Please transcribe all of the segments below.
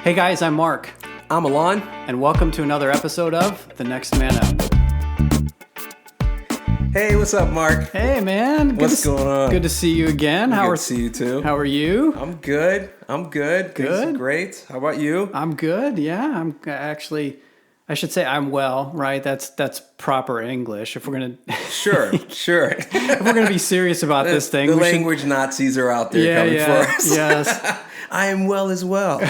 Hey guys, I'm Mark, I'm Alen. and welcome to another episode of The Next Man Up. Hey, what's up, Mark? Hey man, What's going on? Good to see you again. Good to see you too. How are you? I'm good. Good. Things are great. How about you? I'm good. Yeah, I'm actually. I should say I'm well, right? That's proper English. If we're gonna Sure. if we're gonna be serious about this thing, the language Nazis are out there coming for us. Yes. I am well as well.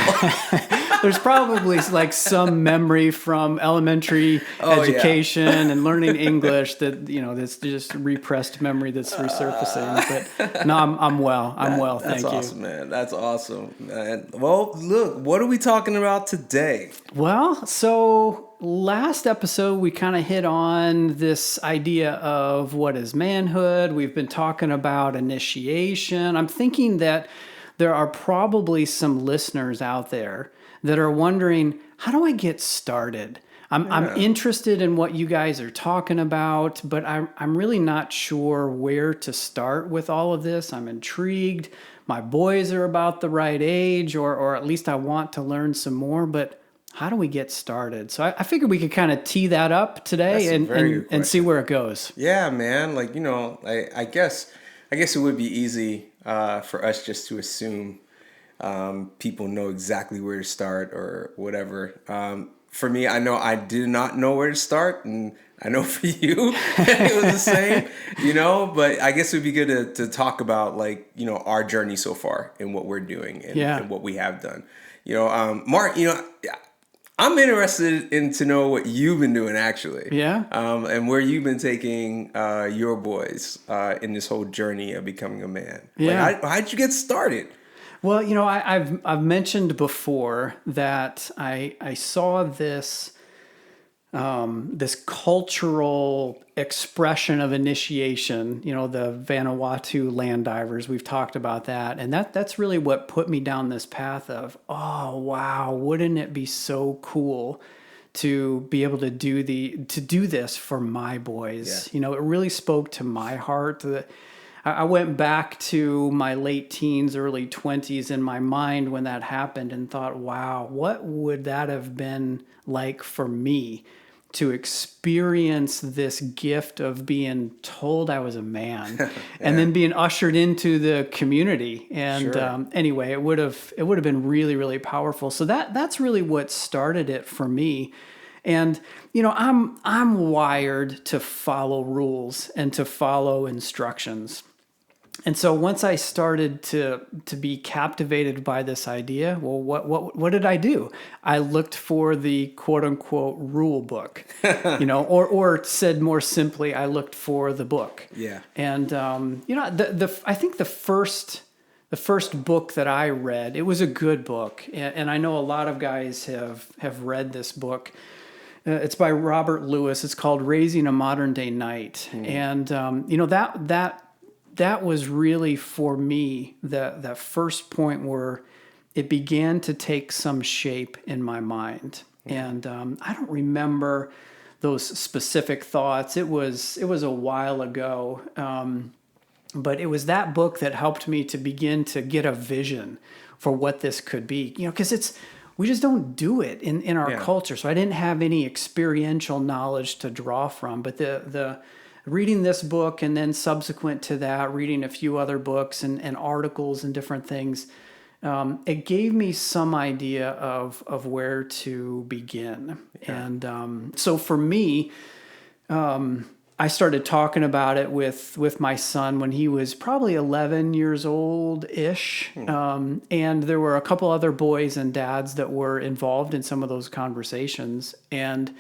There's probably like some memory from elementary education and learning English that's just repressed memory that's resurfacing. But no, I'm well. I'm well. Thank you. That's awesome, man. That's awesome, man. Well, look, what are we talking about today? Well, so last episode we kind of hit on this idea of what is manhood. We've been talking about initiation. I'm thinking that there are probably some listeners out there that are wondering, how do I get started? I'm interested in what you guys are talking about, but I'm really not sure where to start with all of this. I'm intrigued. My boys are about the right age, or at least I want to learn some more, but how do we get started? So I figured we could kind of tee that up today and see where it goes. Yeah, man. Like, I guess it would be easy for us just to assume people know exactly where to start or whatever. For me, I know I did not know where to start, and I know for you it was the same, but I guess it would be good to talk about our journey so far and what we're doing and what we have done. Mark, I'm interested in to know what you've been doing actually. Yeah. And where you've been taking your boys in this whole journey of becoming a man. Yeah. How'd you get started? Well, I've mentioned before that I saw this this cultural expression of initiation, the Vanuatu land divers. We've talked about that, and that's really what put me down this path of, oh wow, wouldn't it be so cool to be able to do this for my boys? Yeah. It really spoke to my heart. I went back to my late teens, early 20s in my mind when that happened and thought, wow, what would that have been like for me to experience this gift of being told I was a man and then being ushered into the community. And anyway, it would have been really, really powerful. So that's really what started it for me. And I'm wired to follow rules and to follow instructions. And so once I started to be captivated by this idea, well, what did I do? I looked for the quote unquote rule book, or said more simply, I looked for the book. Yeah. And I think the first book that I read, it was a good book, and I know a lot of guys have read this book. It's by Robert Lewis. It's called Raising a Modern Day Knight, and that was really for me that first point where it began to take some shape in my mind. And I don't remember those specific thoughts. It was a while ago, but it was that book that helped me to begin to get a vision for what this could be. Because we just don't do it in our culture. So I didn't have any experiential knowledge to draw from, but the reading this book and then subsequent to that, reading a few other books and articles and different things, it gave me some idea of where to begin. Yeah. And so for me, I started talking about it with my son when he was probably 11 years old-ish. And there were a couple other boys and dads that were involved in some of those conversations. And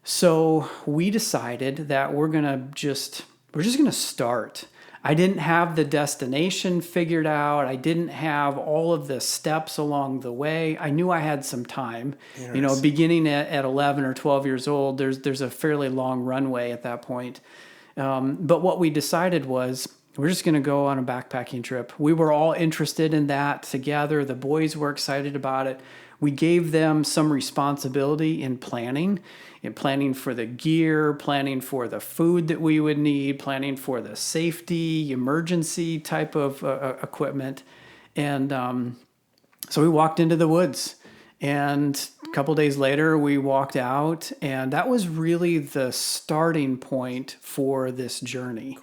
so we decided that we're just going to start. I didn't have the destination figured out. I didn't have all of the steps along the way. I knew I had some time. Beginning at 11 or 12 years old, there's a fairly long runway at that point. But what we decided was we're just going to go on a backpacking trip. We were all interested in that together. The boys were excited about it. We gave them some responsibility in planning for the gear, planning for the food that we would need, planning for the safety, emergency type of equipment. And so we walked into the woods And a couple days later, we walked out, and that was really the starting point for this journey.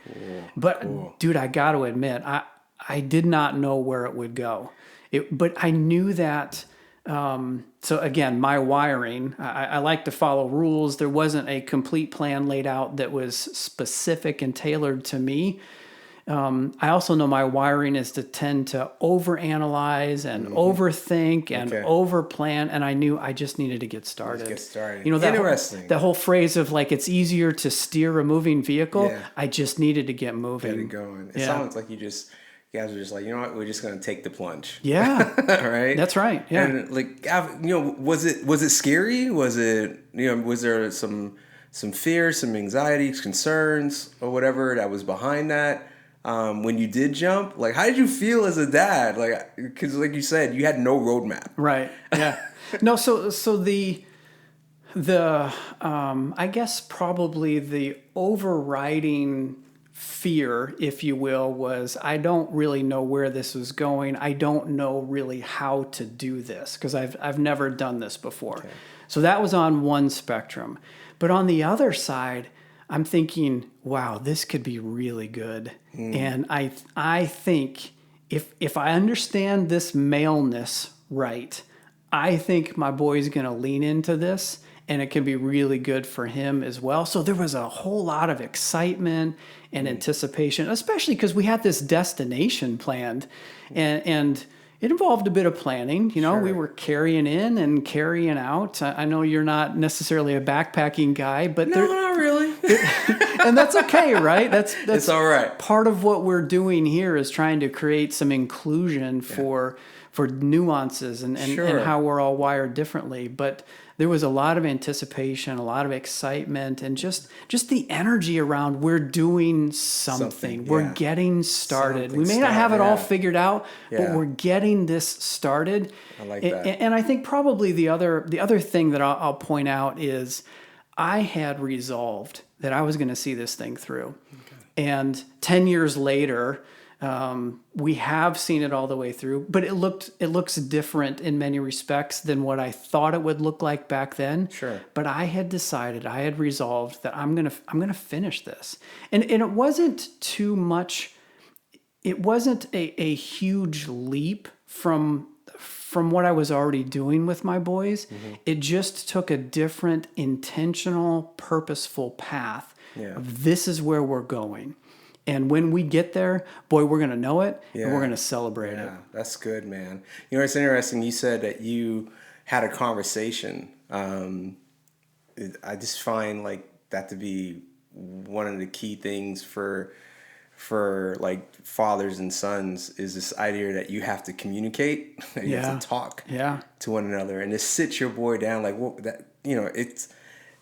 But dude, I got to admit, I did not know where it would go. But I knew that. So again, my wiring, I like to follow rules. There wasn't a complete plan laid out that was specific and tailored to me. I also know my wiring is to tend to overanalyze and overthink and overplan. And I knew I just needed to get started. Let's get started. You know, that Interesting. That whole phrase of like, it's easier to steer a moving vehicle. Yeah. I just needed to get moving. Get it going. It sounds like you guys are just like, you know what, we're just going to take the plunge. Yeah. Right? That's right. Yeah. And like, was it scary? Was it, was there some fear, some anxieties, concerns or whatever that was behind that? When you did jump, like, how did you feel as a dad? Like, because like you said, you had no roadmap. Right. Yeah. No. So the I guess probably the overriding fear, if you will, was I don't really know where this is going. I don't know really how to do this because I've never done this before. Okay. So that was on one spectrum. But on the other side, I'm thinking, wow, this could be really good. And I think if I understand this maleness right, I think my boy's going to lean into this and it can be really good for him as well. So there was a whole lot of excitement and anticipation, especially because we had this destination planned and it involved a bit of planning. We were carrying in and carrying out. I know you're not necessarily a backpacking guy, but no, not really. And that's okay, right? That's it's all right. Part of what we're doing here is trying to create some inclusion for nuances and how we're all wired differently. But there was a lot of anticipation, a lot of excitement, and just the energy around we're doing something. We're getting started. We may not have it all figured out, but we're getting this started. I like that. And I think probably the other thing that I'll point out is I had resolved that I was going to see this thing through. Okay. And 10 years later, we have seen it all the way through, but it looks different in many respects than what I thought it would look like back then. Sure. But I had resolved that I'm gonna finish this, and it wasn't too much. It wasn't a huge leap from what I was already doing with my boys. Mm-hmm. It just took a different, intentional, purposeful path. Yeah. This is where we're going. And when we get there, boy, we're going to know it and we're going to celebrate it. That's good, man. It's interesting. You said that you had a conversation. I just find like that to be one of the key things for like fathers and sons is this idea that you have to communicate, that you have to talk to one another and just sit your boy down. Like, well, that,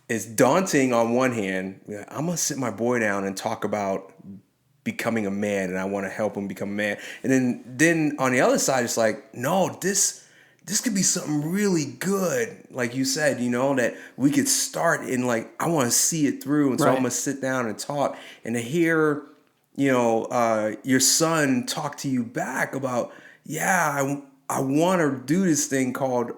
it's daunting on one hand. I'm going to sit my boy down and talk about becoming a man, and I want to help him become a man. And then on the other side, it's like, no, this could be something really good. Like you said, that we could start in, like, I want to see it through. And so I'm going to sit down and talk, and to hear, your son talk to you back about, I want to do this thing called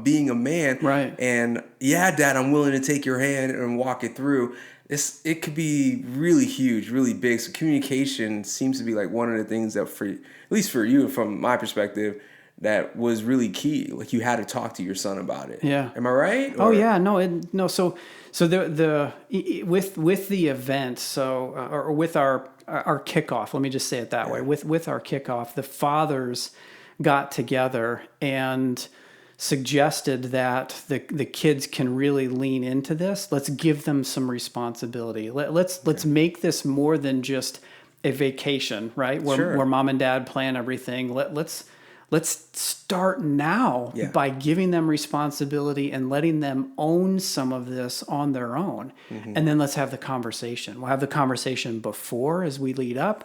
being a man. Right. And Dad, I'm willing to take your hand and walk it through. It could be really huge, really big. So communication seems to be like one of the things that, at least for you, from my perspective, that was really key. Like you had to talk to your son about it. Yeah. Am I right? Or? Oh yeah, no. So with the event, or with our kickoff. Let me just say it that way. With our kickoff, the fathers got together and suggested that the kids can really lean into this. Let's give them some responsibility. Let's make this more than just a vacation, right? Where mom and dad plan everything. Let's start now by giving them responsibility and letting them own some of this on their own. Mm-hmm. And then let's have the conversation. We'll have the conversation before as we lead up.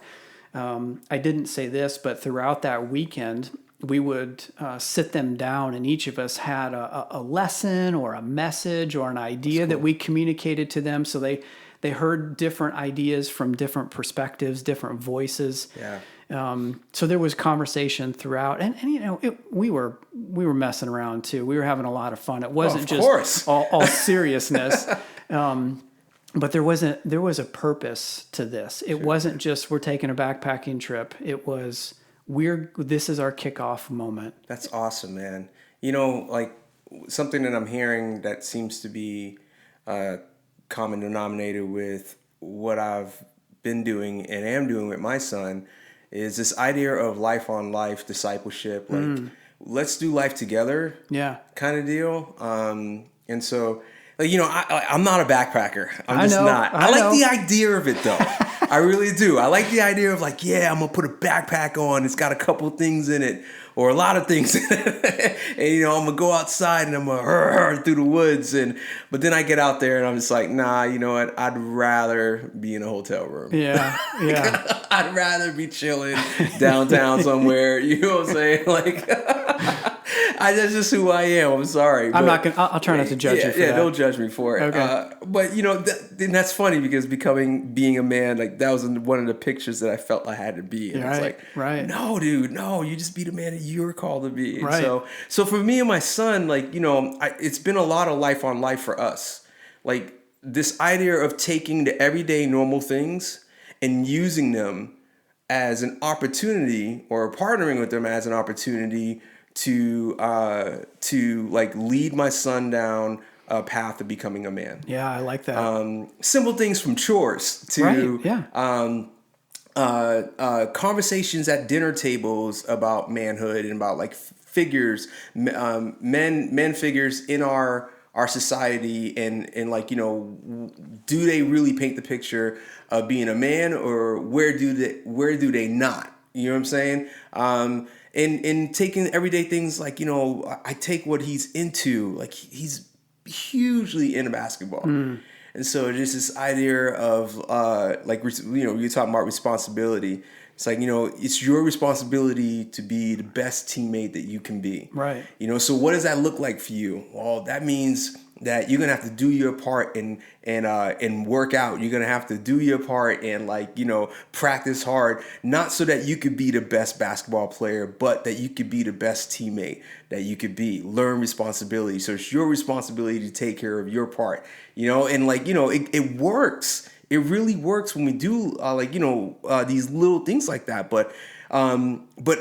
I didn't say this, but throughout that weekend, we would sit them down, and each of us had a lesson or a message or an idea that we communicated to them. So they heard different ideas from different perspectives, different voices. Yeah. So there was conversation throughout, and we were messing around too. We were having a lot of fun. It wasn't just all seriousness. But there was a purpose to this. It wasn't just we're taking a backpacking trip. It was this is our kickoff moment. That's awesome, man. Like something that I'm hearing that seems to be a common denominator with what I've been doing and am doing with my son is this idea of life on life discipleship. Like, let's do life together. Yeah. Kind of deal. And so, like, I'm not a backpacker. I'm just not. I like the idea of it, though. I really do. I like the idea of like, yeah, I'm going to put a backpack on. It's got a couple things in it or a lot of things in it. And, I'm going to go outside and I'm going to through the woods. But then I get out there and I'm just like, nah, you know what? I'd rather be in a hotel room. Yeah. Yeah. I'd rather be chilling downtown somewhere. You know what I'm saying? Like, that's just who I am. I'm sorry. I'm not gonna. I'll try not to judge you for that. Yeah, don't judge me for it. Okay. But that's funny because being a man, like that was one of the pictures that I felt I had to be. And it's like, right. No, dude, no, you just be the man that you're called to be. And right. So for me and my son, like it's been a lot of life on life for us. Like this idea of taking the everyday normal things and using them as an opportunity, or partnering with them as an opportunity to like lead my son down a path of becoming a man. Yeah, I like that. Simple things from chores to conversations at dinner tables about manhood and about like figures, men figures in our society, and like, do they really paint the picture of being a man, or where do they not? You know what I'm saying? And taking everyday things like, I take what he's into, like he's hugely into basketball. And so there's this idea of like, you're talking about responsibility. It's like, it's your responsibility to be the best teammate that you can be. Right. So what does that look like for you? Well, that means that you're gonna have to do your part and work out. You're gonna have to do your part and practice hard, not so that you could be the best basketball player, but that you could be the best teammate that you could be. Learn responsibility. So it's your responsibility to take care of your part. And it works. It really works when we do these little things like that. But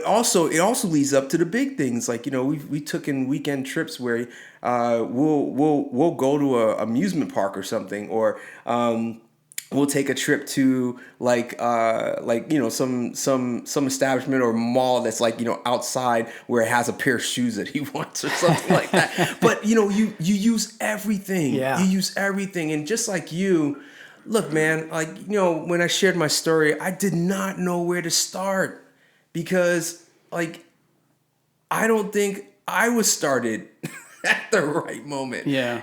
also it also leads up to the big things. Like, we took in weekend trips where we'll go to a amusement park or something, or we'll take a trip to some establishment or mall that's outside where it has a pair of shoes that he wants or something like that. But you use everything. Yeah. You use everything. And just like you, look, man, when I shared my story, I did not know where to start because I don't think I was started at the right moment. Yeah.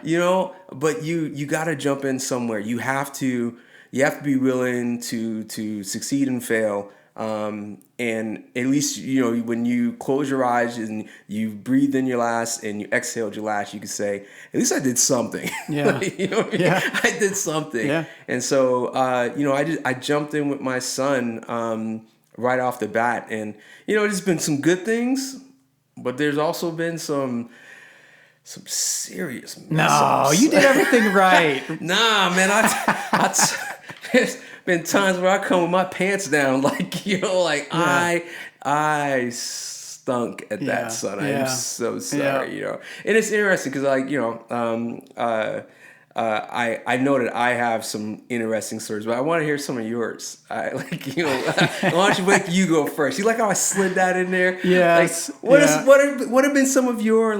But you got to jump in somewhere. You have to be willing to succeed and fail. And at least, when you close your eyes and you breathe in your last and you exhaled your last, you can say, at least I did something. Yeah. I did something. Yeah. And so, I jumped in with my son, right off the bat, and, there's been some good things, but there's also been some serious mess-ups. No, you did everything right. Nah, man, there's been times where I come with my pants down, I stunk at that, son. I am so sorry, And it's interesting because, I know that I have some interesting stories, but I want to hear some of yours. Why don't you go first? You like how I slid that in there? Yes. What have been some of your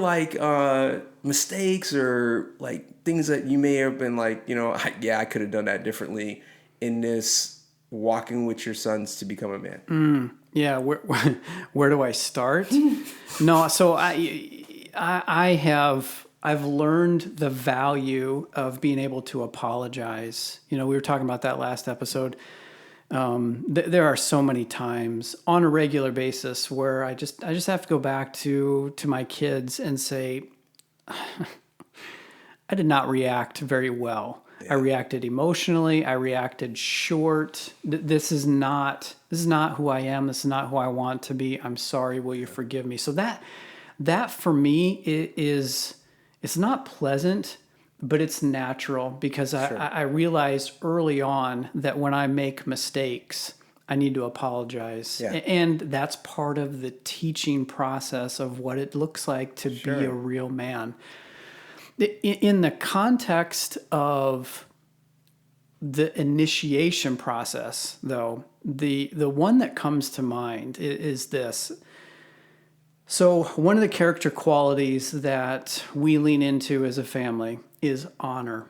mistakes or things that you may have been I could have done that differently in this walking with your sons to become a man? Yeah. Where do I start? No. So I've learned the value of being able to apologize. We were talking about that last episode. There are so many times on a regular basis where I just have to go back to my kids and say, I did not react very well. I reacted emotionally. I reacted short. This is not who I am. This is not who I want to be. I'm sorry. Will you forgive me? So that for me it's not pleasant, but it's natural because I realized early on that when I make mistakes, I need to apologize. Yeah. And that's part of the teaching process of what it looks like to be a real man. In the context of the initiation process, though, the one that comes to mind is this. So one of the character qualities that we lean into as a family is honor.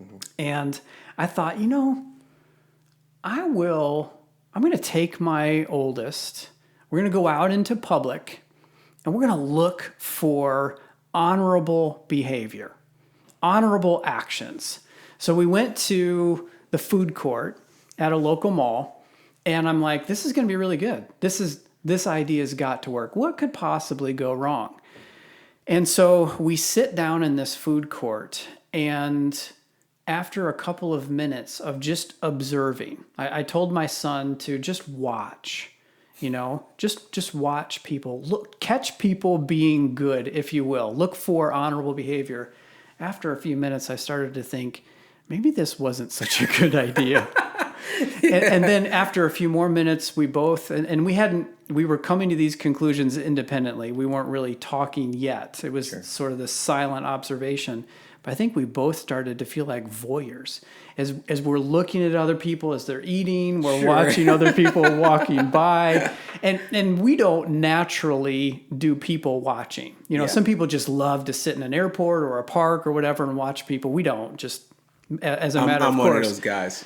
Mm-hmm. And I thought, I'm going to take my oldest, we're going to go out into public, and we're going to look for honorable behavior, honorable actions. So we went to the food court at a local mall, and I'm like, this is going to be really good. This idea's got to work. What could possibly go wrong? And so we sit down in this food court, and after a couple of minutes of just observing, I told my son to just watch, just watch people, catch people being good, if you will, look for honorable behavior. After a few minutes, I started to think, maybe this wasn't such a good idea. And then after a few more minutes, we both, and we were coming to these conclusions independently. We weren't really talking yet. It was sort of this silent observation. But I think we both started to feel like voyeurs. As we're looking at other people as they're eating, we're watching other people walking by. And we don't naturally do people watching. Some people just love to sit in an airport or a park or whatever and watch people. We don't, just as a matter of course. I'm one of those guys.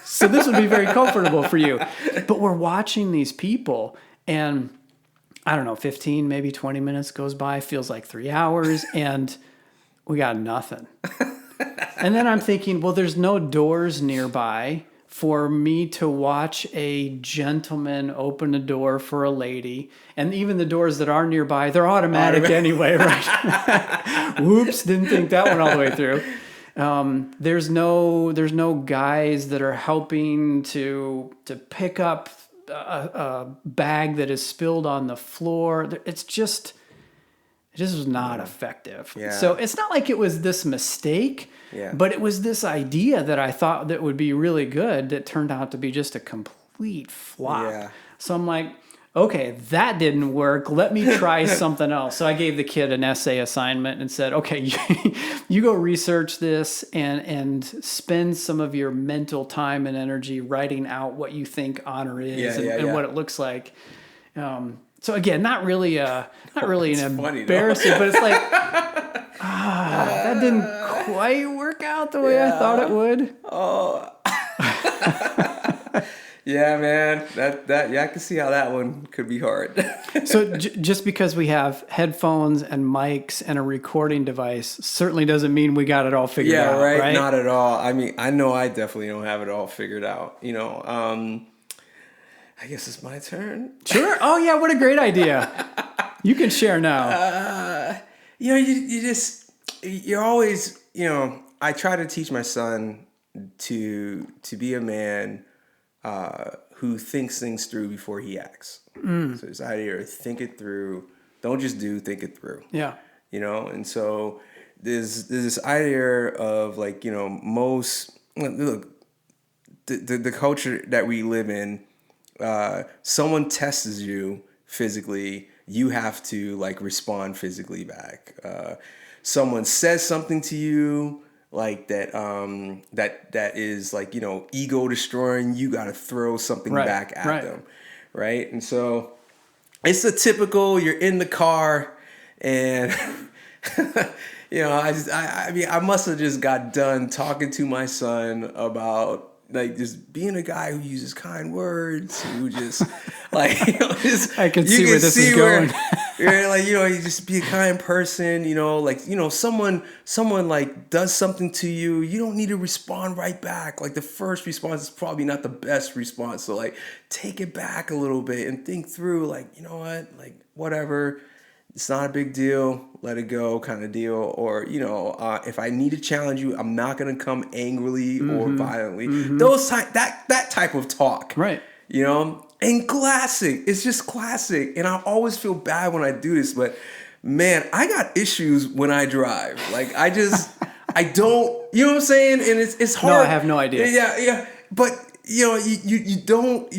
So this would be very comfortable for you. But we're watching these people, and I don't know, 15, maybe 20 minutes goes by, feels like 3 hours, and we got nothing. And then I'm thinking, well, there's no doors nearby for me to watch a gentleman open a door for a lady. And even the doors that are nearby, they're automatic anyway, right? Whoops, didn't think that one all the way through. There's no guys that are helping to pick up a bag that is spilled on the floor. It just was not effective. Yeah. So it's not like it was this mistake, but it was this idea that I thought that would be really good that turned out to be just a complete flop. Yeah. So I'm like, okay, that didn't work. Let me try something else. So I gave the kid an essay assignment and said, okay, you go research this and spend some of your mental time and energy writing out what you think honor is and what it looks like. So again, not really an embarrassing, but it's like, that didn't quite work out the way I thought it would. Oh. Yeah, man, I can see how that one could be hard. So just because we have headphones and mics and a recording device certainly doesn't mean we got it all figured out. Yeah, right? Not at all. I mean, I know I definitely don't have it all figured out. I guess it's my turn. Sure. Oh yeah, what a great idea. You can share now. You're always, I try to teach my son to be a man who thinks things through before he acts. So this idea of think it through, don't just do, think it through. Yeah. And so there's this idea of most, look, the culture that we live in, someone tests you physically, you have to respond physically back. Someone says something to you that is ego destroying, you got to throw something back at them. Right. And so it's a typical, you're in the car and, I must have just got done talking to my son about just being a guy who uses kind words, who just I can see where this is going. You just be a kind person, someone does something to you, you don't need to respond right back. The first response is probably not the best response. So take it back a little bit and think through, whatever, it's not a big deal, let it go kind of deal. Or, if I need to challenge you, I'm not going to come angrily or violently. That type of talk, Right. and classic. It's just classic. And I always feel bad when I do this, but man, I got issues when I drive. Like I don't, you know what I'm saying? And it's hard. No, I have no idea. Yeah, yeah. But you don't,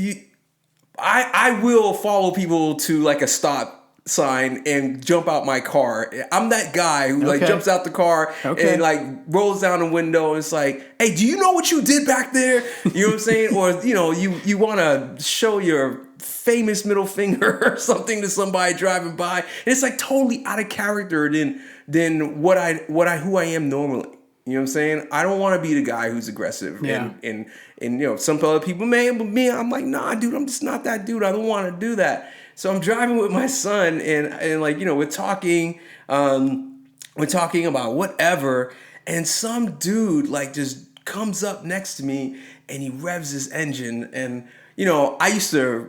I will follow people to like a stop sign and jump out my car. I'm that guy who like jumps out the car and like rolls down the window and it's like, hey, do you know what you did back there? You know what I'm saying? Or you want to show your famous middle finger or something to somebody driving by. And it's like totally out of character than who I am normally. You know what I'm saying? I don't want to be the guy who's aggressive. Yeah. And some other people may, but me, I'm like, nah, dude, I'm just not that dude. I don't want to do that. So I'm driving with my son and like, we're talking about whatever. And some dude like just comes up next to me and he revs his engine. And, I used to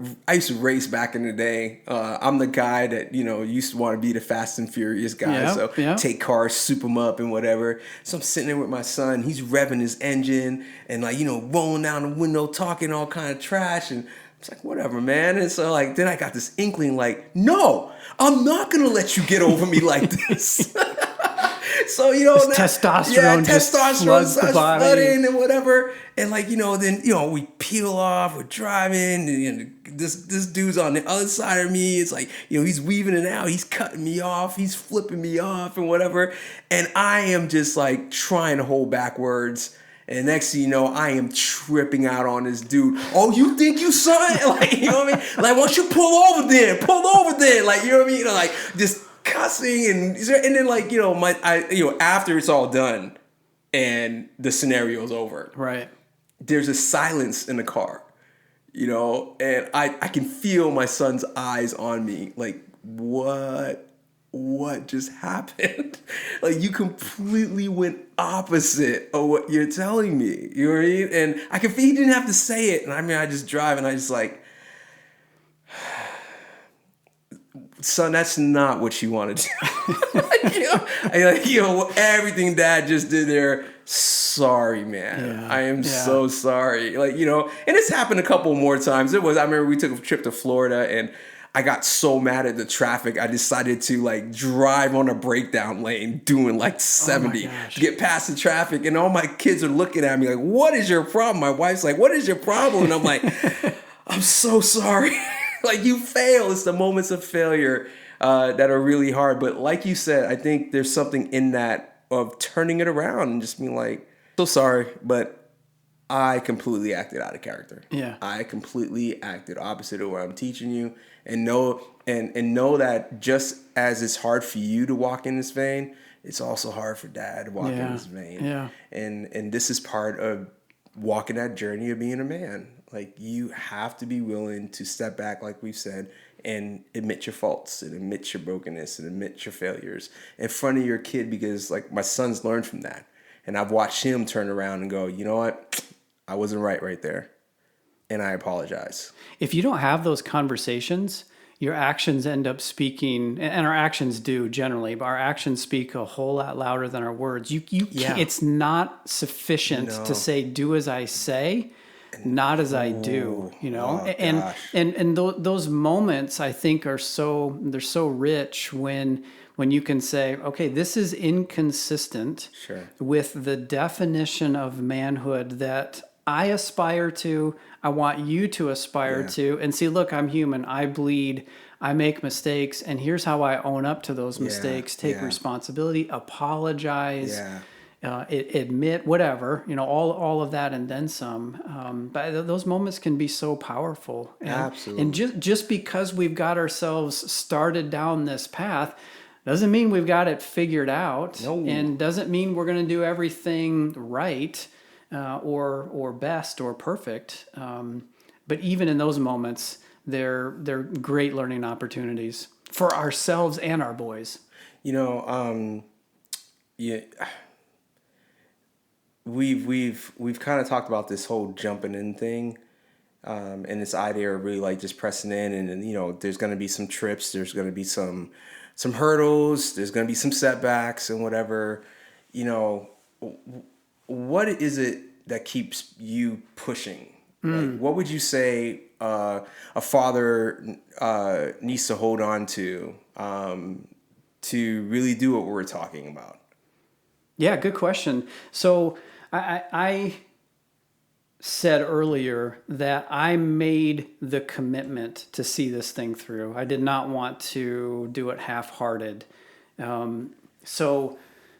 race back in the day. I'm the guy that, used to want to be the Fast and Furious guy. Take cars, soup them up and whatever. So I'm sitting there with my son. He's revving his engine and like, rolling down the window, talking all kind of trash. And it's like, whatever, man. And so like, then I got this inkling like, no, I'm not going to let you get over me like this. So, testosterone floods the body. Flooding and whatever. And like, then, we peel off, we're driving, and this dude's on the other side of me. It's like, he's weaving it out. He's cutting me off. He's flipping me off and whatever. And I am just like trying to hold back words. And next thing you know, I am tripping out on this dude. Oh, you think you saw it? Like, you know what I mean? Like, why don't you pull over then? Pull over then. Like, you know what I mean? Like, just cussing and then like, after it's all done and the scenario's over. Right. There's a silence in the car, and I can feel my son's eyes on me. Like, what just happened? Like, you completely went opposite of what you're telling me. You know what I mean? And I can feel he didn't have to say it. And I mean, I just drive and I just like, son, that's not what you want to do. Everything Dad just did there. Sorry, man. Yeah, I am so sorry. Like, and it's happened a couple more times. I remember we took a trip to Florida and I got so mad at the traffic, I decided to like drive on a breakdown lane doing like 70 to get past the traffic. And all my kids are looking at me like, what is your problem? My wife's like, what is your problem? And I'm like, I'm so sorry. Like, you fail. It's the moments of failure that are really hard. But like you said, I think there's something in that of turning it around and just being like, so sorry, but I completely acted out of character. Yeah. I completely acted opposite of what I'm teaching you. And know that just as it's hard for you to walk in this vein, it's also hard for Dad to walk in this vein. Yeah. And this is part of walking that journey of being a man. Like, you have to be willing to step back, like we've said, and admit your faults and admit your brokenness and admit your failures in front of your kid, because like my son's learned from that. And I've watched him turn around and go, you know what? I wasn't right there. And I apologize. If you don't have those conversations, your actions end up speaking, and our actions do generally, but our actions speak a whole lot louder than our words. You can't, it's not sufficient to say, do as I say, not as I do, and those moments I think they're so rich when you can say, okay, this is inconsistent with the definition of manhood that I aspire to, I want you to aspire to, and see, look, I'm human, I bleed, I make mistakes, and here's how I own up to those mistakes, take responsibility, apologize, admit, whatever, all of that and then some. But those moments can be so powerful. Absolutely. And just because we've got ourselves started down this path doesn't mean we've got it figured out. No. And doesn't mean we're going to do everything right. Or best or perfect, but even in those moments, they're great learning opportunities for ourselves and our boys. We've kind of talked about this whole jumping in thing, and this idea of really like just pressing in, and you know, there's going to be some trips, there's going to be some hurdles, there's going to be some setbacks and whatever. You know, what is it that keeps you pushing? Like, what would you say a father needs to hold on to really do what we're talking about? Yeah, good question. So I said earlier that I made the commitment to see this thing through. I did not want to do it half-hearted.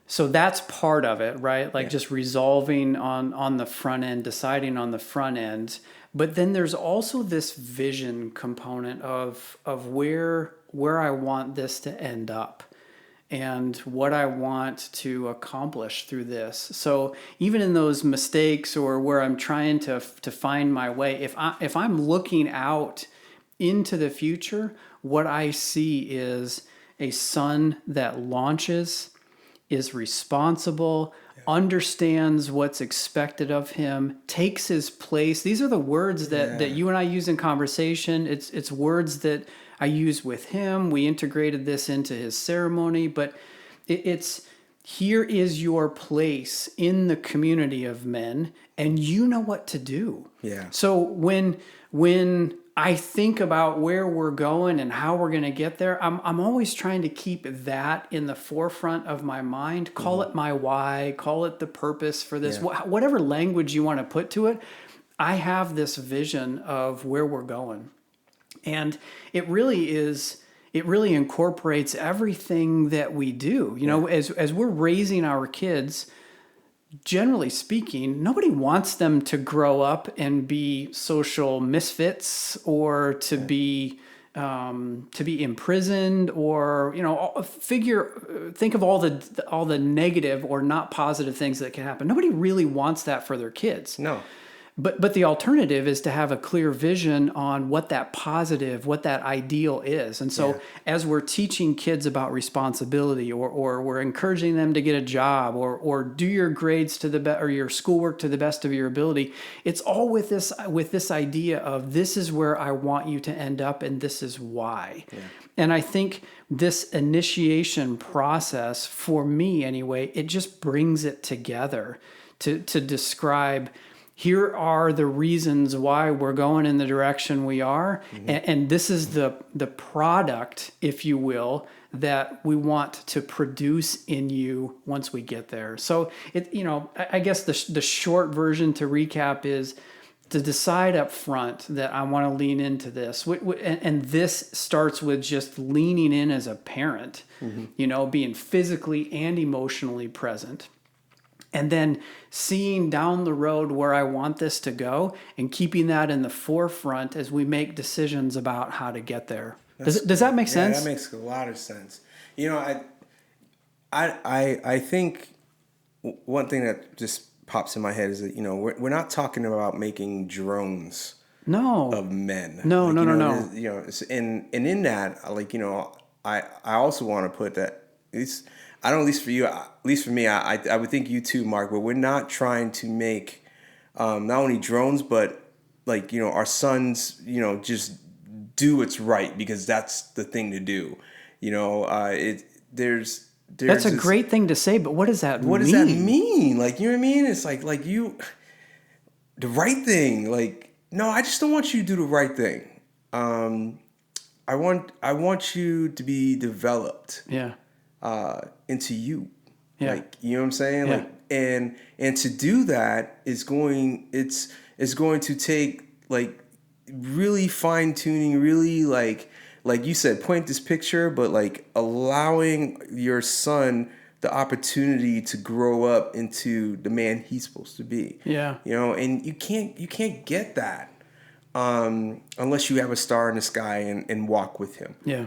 So that's part of it, right? Like just resolving on the front end, deciding on the front end. But then there's also this vision component of where I want this to end up and what I want to accomplish through this. So even in those mistakes or where I'm trying to find my way, if I'm looking out into the future, what I see is a son that launches, is responsible, understands what's expected of him, takes his place. These are the words that you and I use in conversation. It's words that I use with him. We integrated this into his ceremony, but it's here is your place in the community of men, and you know what to do. Yeah. So when I think about where we're going and how we're going to get there, I'm always trying to keep that in the forefront of my mind. Call it my why, call it the purpose for this, whatever language you want to put to it. I have this vision of where we're going. And it really incorporates everything that we do. You know, as we're raising our kids, generally speaking, nobody wants them to grow up and be social misfits or to be imprisoned or, you know, think of all the negative or not positive things that can happen. Nobody really wants that for their kids. No. But the alternative is to have a clear vision on what that positive, what that ideal is. And so as we're teaching kids about responsibility or we're encouraging them to get a job or do your grades to the best or your schoolwork to the best of your ability, it's all with this idea of this is where I want you to end up and this is why. Yeah. And I think this initiation process, for me anyway, it just brings it together to describe here are the reasons why we're going in the direction we are. Mm-hmm. And this is the product, if you will, that we want to produce in you once we get there. So I guess the short version to recap is to decide up front that I want to lean into this. And this starts with just leaning in as a parent, being physically and emotionally present. And then seeing down the road where I want this to go and keeping that in the forefront as we make decisions about how to get there. Does that make sense? Yeah, that makes a lot of sense. You know, I think one thing that just pops in my head is that, we're not talking about making drones of men. No. And in that, I also want to put that I don't, at least for me, I would think you too, Mark, but we're not trying to make not only drones, but our sons, just do what's right because that's the thing to do. There's that's a great thing to say, but what does that mean? What does that mean? Like, you know what I mean? It's like you, the right thing. Like, no, I just don't want you to do the right thing. I want you to be developed. Yeah. Into you. Yeah. Like, you know what I'm saying? Yeah. Like, and to do that is going to take really fine tuning, really like you said, point this picture, but allowing your son the opportunity to grow up into the man he's supposed to be. Yeah. And you can't get that unless you have a star in the sky and walk with him. Yeah.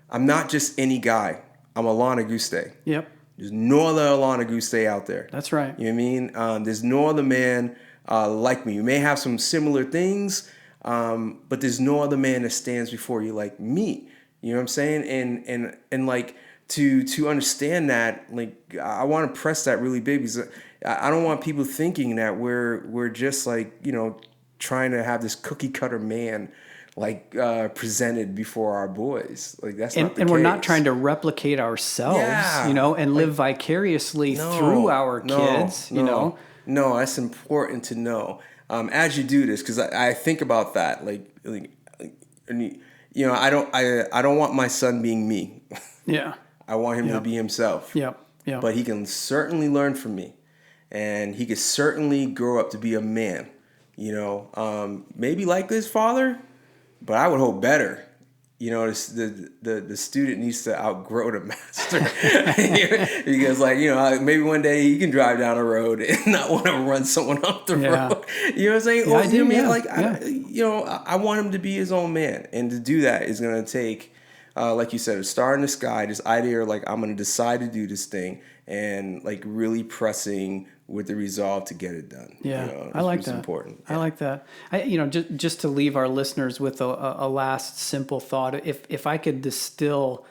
I'm not just any guy. I'm Alana Guste. Yep. There's no other Alana Guste out there. That's right. You know what I mean? There's no other man like me. You may have some similar things, but there's no other man that stands before you like me. You know what I'm saying? And to understand that, I want to press that really big because I don't want people thinking that we're just trying to have this cookie cutter man like presented before our boys. Like that's not the and case. we're not trying to replicate ourselves, you know, and live vicariously through our kids, you know. No, that's important to know as you do this, because I think about that. Like, you know, I don't want my son being me. Yeah. I want him to be himself. Yeah. Yeah. But he can certainly learn from me, and he could certainly grow up to be a man. You know, maybe like his father, but I would hope better. You know, the student needs to outgrow the master because, like, you know, maybe one day he can drive down a road and not want to run someone off the road. You know what I'm saying? Yeah, I do, man. Like, I want him to be his own man, and to do that is going to take, like you said, a star in the sky. This idea, like, I'm going to decide to do this thing, and like really pressing with the resolve to get it done. Yeah, you know, I like that. Important. I like that. Just to leave our listeners with a last simple thought. If I could distill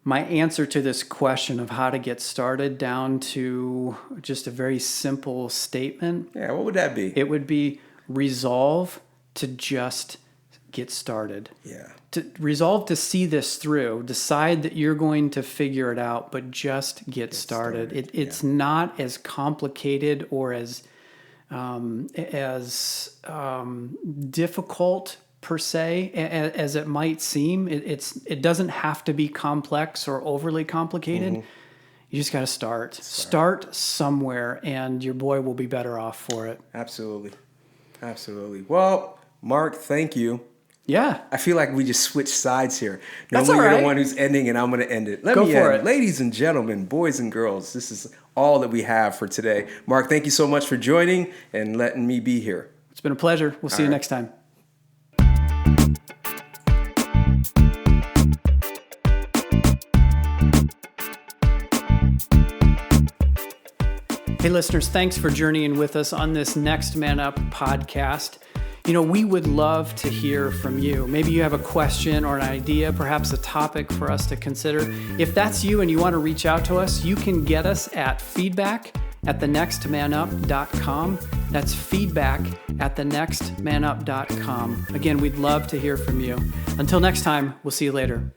my answer to this question of how to get started down to just a very simple statement. Yeah, what would that be? It would be resolve to just get started. Yeah. To resolve to see this through, decide that you're going to figure it out, but just get started. It's not as complicated or as difficult per se as it might seem. It doesn't have to be complex or overly complicated. Mm-hmm. You just got to start. Start somewhere, and your boy will be better off for it. Absolutely. Well, Mark, thank you. Yeah. I feel like we just switched sides here. That's Normally all right. you're the one who's ending, and I'm going to end it. Let me end. Ladies and gentlemen, boys and girls, this is all that we have for today. Mark, thank you so much for joining and letting me be here. It's been a pleasure. We'll see you next time. Hey, listeners, thanks for journeying with us on this Next Man Up podcast. You know, we would love to hear from you. Maybe you have a question or an idea, perhaps a topic for us to consider. If that's you and you want to reach out to us, you can get us at feedback@thenextmanup.com. That's feedback@thenextmanup.com. Again, we'd love to hear from you. Until next time, we'll see you later.